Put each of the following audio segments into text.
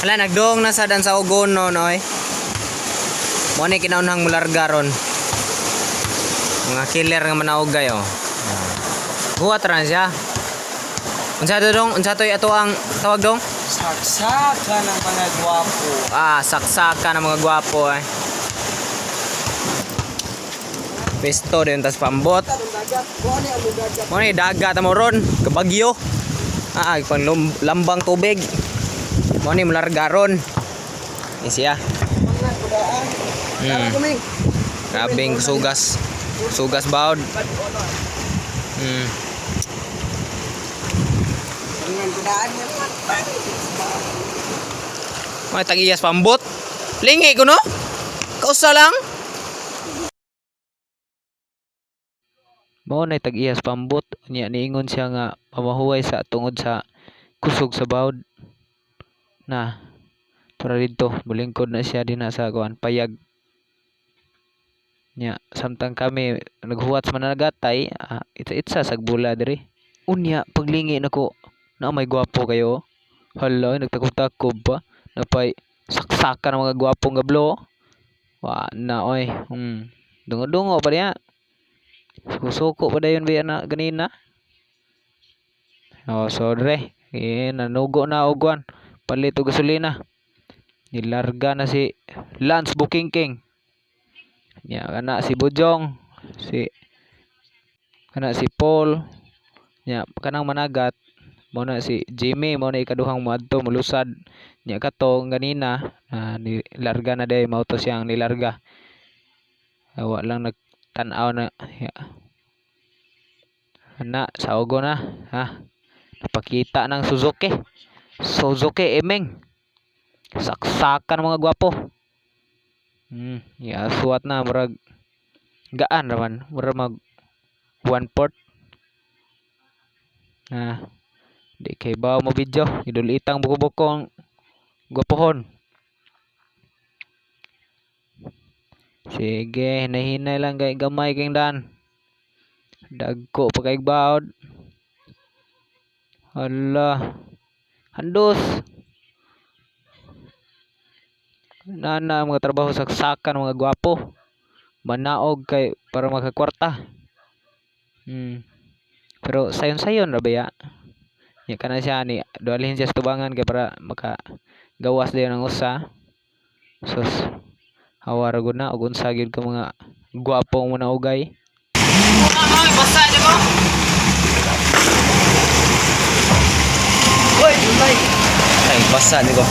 Wala, nagdoong na sa dan sa ugon no, noy. Mo ni kinaunhang mularga ron. Mga killer nga manaugay oh. Huwat ra na siya. Unsa to dong? Unsa to ato ang tawag dong? Saksakan ng mga gwapo. Saksakan ng mga gwapo eh. Pesto din tas pambot. Mo ni dagat mo ron, kabagyo. Pang lambang tubig. Mo ni mularga ron. Siya. Grabing sugas. Sugas baud. May tag-iyas pambot. Lingi ko no? Kausa lang. Mao na tag-iyas pambot nya niingon siya nga pamahuway sa tungod sa kusog sa baud. Na para dito bulingkod na siya dinha sa kuan payag. Nya samtang kami naghuwat sa mananagatay, itsa sagbula diri. Unya paglingi nako na may gwapo kayo. Hala, nagtakob-takob pa. Napay saksakan ng mga gwapong gablo. Wa na oy. Dungo-dungo pa diya. Suko pa dayon biya na ganina. So dre, nanugo na ogwan. Palit og gasolina. Nilarga na si Lance Bukingking. Nya kana si Bujong, kana si Paul. Nya kanang managat mo na si Jimmy, mo na ikaduhang moadto mulusad. Nya katong ganina nilarga na day mao to siyang nilarga. Wa lang nagtan-aw na ya. Sa ugo na napakita ng Suzuki Emeng. Saksakan mga gwapo. Suwat na murag gaan raman, murag mag 1/4. Di kay bawo mo video, idulitang buko-buko ang gwapohon. Sige, hinahinay lang kay gamay kay dan. Dagko pa kay baod. Hala. Handos. Nana mga trabaho saksakan mga gwapo. Manaog kay para makakwarta. Pero sayon-sayon ra ba ya? Nya kana siya ni dualhin siya sa tubangan kay para makagawas dayon ang usa. Sus. Hawar gud na og unsa gyud ka mga gwapong manaugay. Basa niyo ko. Hoy, ulay. Ay, basa niyo ko.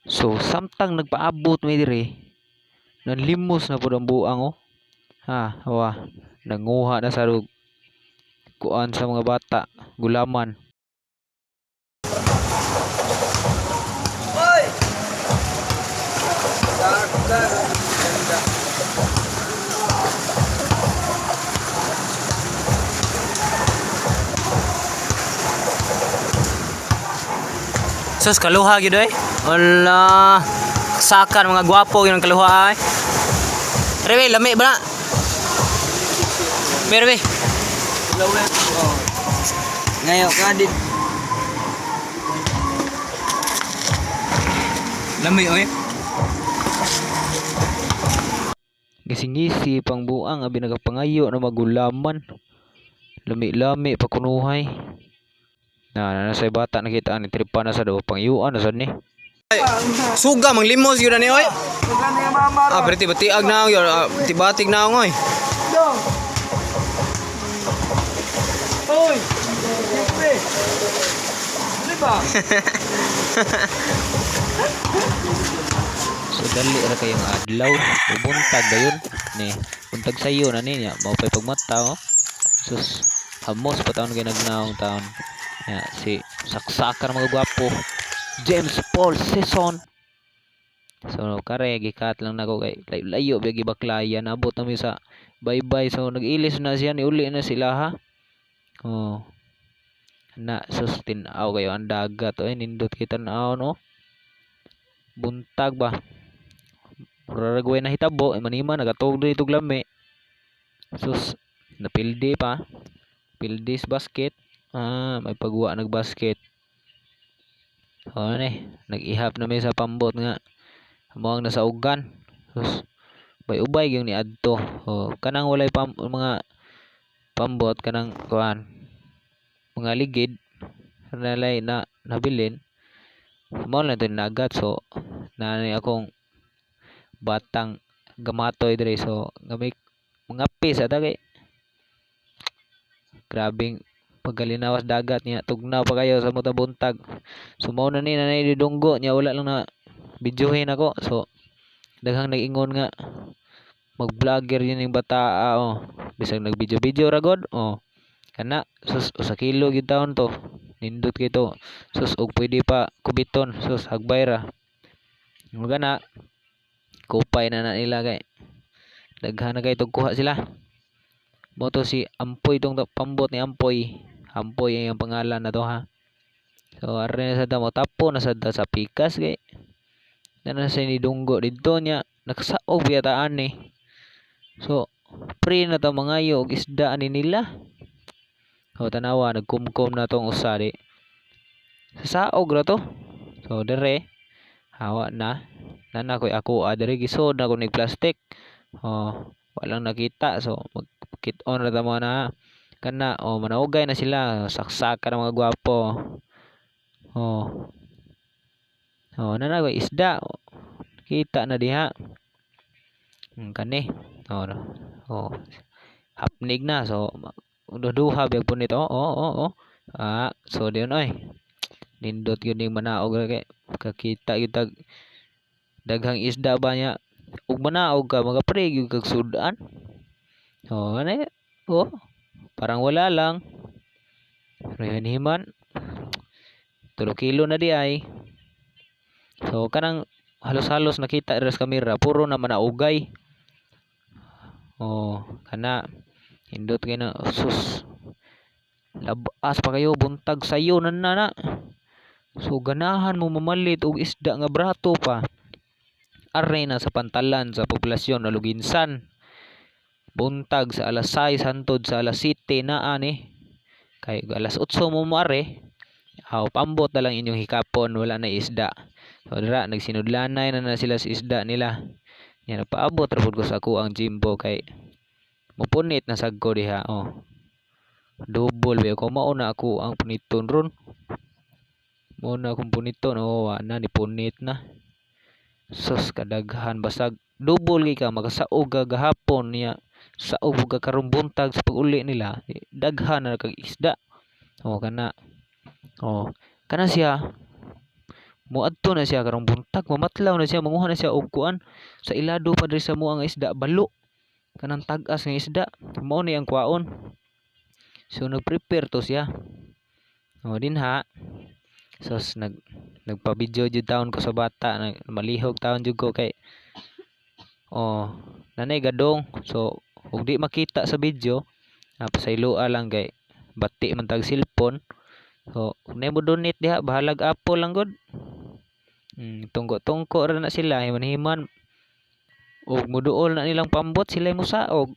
So, samtang nagpaabot mi diri, nanlimos na pud ang buang oh. Nanguha na sa kuan sa mga bata, gulaman. Hoy! Sus kaluha gyud eh. Wala. Sakan mga gwapo yung kaluha ay. Rebe lami ba na? Rebe. Ngayo ka dit. Lami oy. Gisingisi pang buang abi nagapangayo na magulaman. Lami-lami pakunuhay. Sa bata nakita ni tripa na sa do pangyuan na sad ni. Suga mang limos gyud ni oy. Berarti batiag na gyud, tibatig na oy. Oy. Siyempre. Diba? So dali ra kayong adlaw, bubuntag dayon ni. Buntag sayo na niya, mao pay pagmata oh. Sus, hamos pa taon kay nagnaong taon. Si saksakan mga gwapo. James Paul Season. So kare gikat lang nako kay layo bigi baklaya nabot na mi sa bye-bye. So nag-ilis na siya ni uli na sila ha. Sustin aw kayo ang dagat oy nindot kita na no. Buntag ba. Raragway na hitabo manima nagatog dito lami. Sus napildi pa. Pildis basket. May pagwa nagbasket. O ni, nag-ihap na mi sa pambot nga mo ang nasaugan. Sus, ubay gyud ni adto. O kanang walay mga pambot kanang kuan, mga ligid nalay na nabilin. Mao lang to nagat so nani akong batang gamatoy dire so gamay mga pis ata kay grabing pagkalinawas dagat niya tugnaw pa kayo sa muta buntag. So mao na ni nanay didunggo niya wala lang na videohin ako. So daghang nag-ingon nga mag-vlogger yun yung bata bisag nag-video ra god. Kana sus usa kilo gid taon to. Nindot kay to. Sus og pwede pa kubiton. Sus hagbay ra. Mga na kupay na nila kay daghan na kay kuha sila. Mo to si Ampoy tong pambot ni Ampoy. Ampoy ang pangalan na to ha. So are na sa mo tapo na sa pikas kay na sa ni dunggo didto niya nakasaog biyataan ni. So pre na to mangayo og isda ani nila. O tanawa nagkumkom na tong usa di. Saog ra to. So dire hawa na nana koy ako dire gisod na ko nig plastic. Walang nakita so magkit-on ra ta mo na kana manaugay na sila saksakan ng mga gwapo. Nana koy isda kita na diha. Kani hapnig na so duha biag punit so diyon oy nindot gyud ning manaog kay kakita gyud tag daghang isda ba nya ug manaog ka magapre gyud kag sudan. Ano parang wala lang himan 3 kilo na di ay. So kanang halos-halos nakita sa kamera puro na manaugay. Kana hindot kay na sus labas pa kayo buntag sayo na. So ganahan mo mamalit og isda nga brato pa. Are na sa pantalan sa populasyon na luginsan. Buntag sa alas 6 hantod sa alas 7 na ani. Kay alas 8 mo mare. Pambot na lang inyong hikapon wala na isda. So dira nagsinudlanay na sila sa isda nila. Yan paabot ra pud ko sa ako ang Jimbo kay mupunit na sagko diha double ba ko mao na ako ang puniton ron. Mao na akong puniton wa na ni punit na. Sus kadaghan basag double kay ka makasaog ka gahapon niya saog ka karong buntag sa pag-uli nila daghan na kag isda. Kana siya muadto na siya karong buntag mamatlaw na siya manguha na siya og kuan sa ilado pa diri sa muang isda balo kanang tag-as nga isda mao ni ang kwaon. So nag-prepare to siya dinha sus nagpa-video jud taon ko sa bata malihog taon jud ko kay nanay gadong so ug di makita sa video pasayloa lang kay bati man tag cellphone. So kung mo donate diha bahalag apple lang god. Tungko ra na sila himan-himan ug muduol na nilang pambot sila musaog.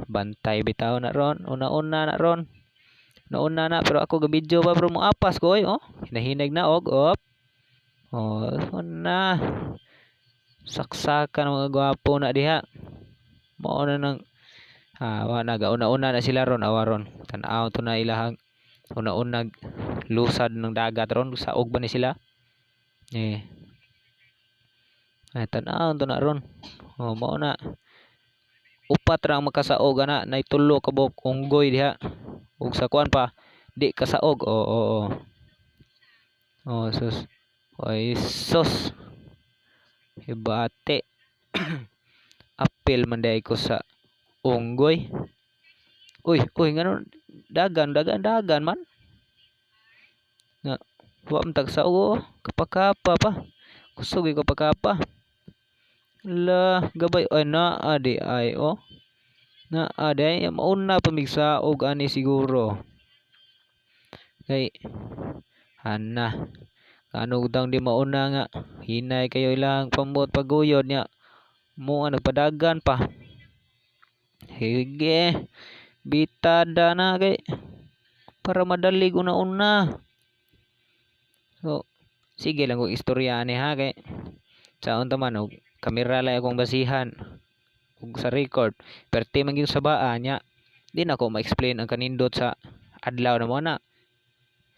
Bantay bitaw na ron una-una na ron nauna na pero ako ga video pa bro mo apas ko hinahinag na og na saksakan mga gwapo na diha mao na nang una-una na sila ron awaron tan-aw to na ilahang una-unag lusad ng dagat ron saog ba ni sila tan-aw to na ron mao na upat ra ang makasaog ana nay tulo ka buok unggoy diha ug sa kuan pa di kasaog sus oy sus hibate apil man day ko sa unggoy. Uy ngano dagan man nga wa man tag saog kapakapa pa kusog kapakapa la gabay na adi ay na adi mauna pamigsaog ani siguro kay ana kanug daw di mauna nga hinay kayo ilang pambot paguyod niya mo nagpadagan pa hige bitada na kay para madalig una-una So sige lang kung istorya ni ha kay saon ta man og kamera lang akong basihan ug sa record perti man gyud sa baa nya di na ko ma-explain ang kanindot sa adlaw na mo na.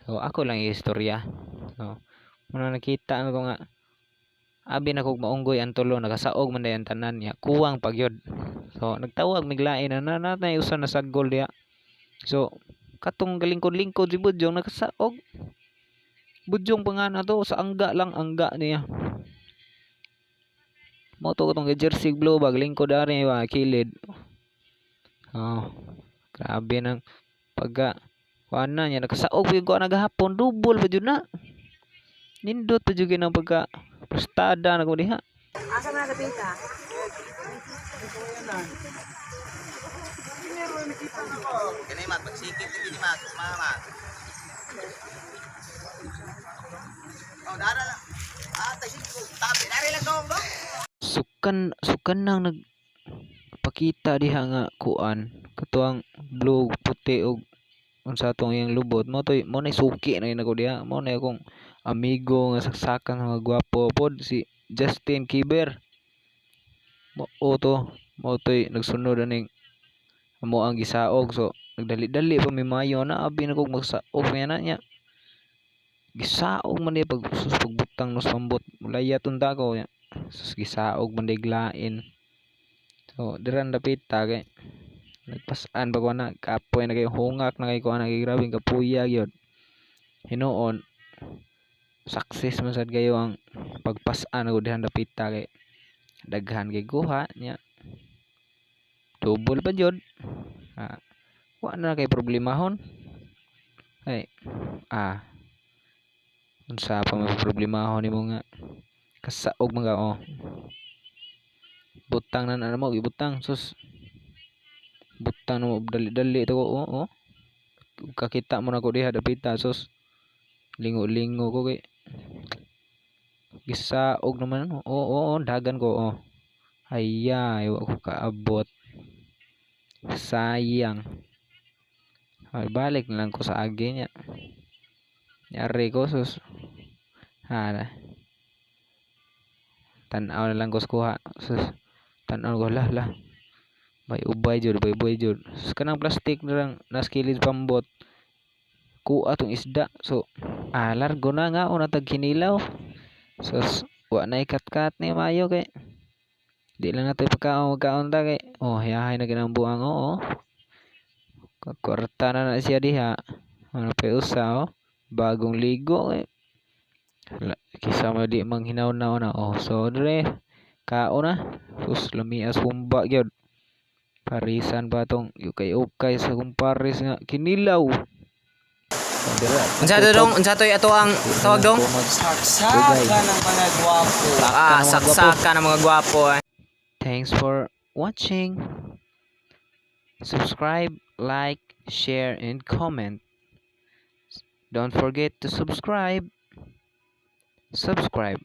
So ako lang istorya. So muna nakita ko nga abi na kog maunggoy ang tulo nakasaog man dayon tanan niya kuwang pagyod. So nagtawag miglain na natay usa na sagol diha. So katong galingkod-lingkod si Budyong nakasaog. Budyong pa nga na to sa angga niya. Mo to katong jersey blue bag lingkod ari wa kilid. Oh, grabe nang pagka kuan na niya nakasaog gyud ko nagahapon double pa jud na. Nindot pa jud ng pagka prestada na ko diha. Asa man nagapita? Kani mat pagsikit ni mat, mama. Oh, dara lang. Tayo tabi, dara lang dong. Sukan nang nagpakita diha nga kuan katuang blue puti og unsa tong iyang lubot mo toy mo nay suki na ako diha mo nay akong amigo nga saksakan nga gwapo pod si Justin Kiber mo mo toy nagsunod aning amo ang gisaog so nagdali-dali pa mi mayo na abi na kog magsaog na niya gisaog man di pagbutang nos pambot mulayat unta ko ya sus gisaog man diglain so diran dapita kay nagpasan ba ko na kapoy na kay hungak na kay ko na kay grabing kapuya gyud hinuon success man sad kayo ang pagpasan ko dihan dapita kay daghan kay guha nya double pa jud wa na kay problemahon ay unsa pa may problemahon nimo nga kasaog mga butang na mo gibutang sus butang mo dali-dali to ko kakita mo na ko diha dapita sus lingo-lingo ko kay gisaog naman dagan ko ayay wa ko kaabot sayang ay balik na lang ko sa agi niya nyari ko sus tan-aw na lang ko sa kuha sus tan-aw ko lah may ubay jud sus kanang plastic na lang naskilid pambot kuha tong isda so largo na nga una tag kinilaw sus wa na ikat-kat ni mayo kay di lang nato pagkaon ta kay hayahay na ginang buang kwarta na siya diha ano pa usa bagong ligo kisa mo di manghinaw na so dire kaon na sus lamias humba gyud parisan ba tong ukay sa kumpares nga kinilaw Unsa to dong? Unsa to ato ang tawag dong? Saksakan ng mga gwapo. Saksakan ng mga gwapo. thanks for watching subscribe like share and comment don't forget to subscribe subscribe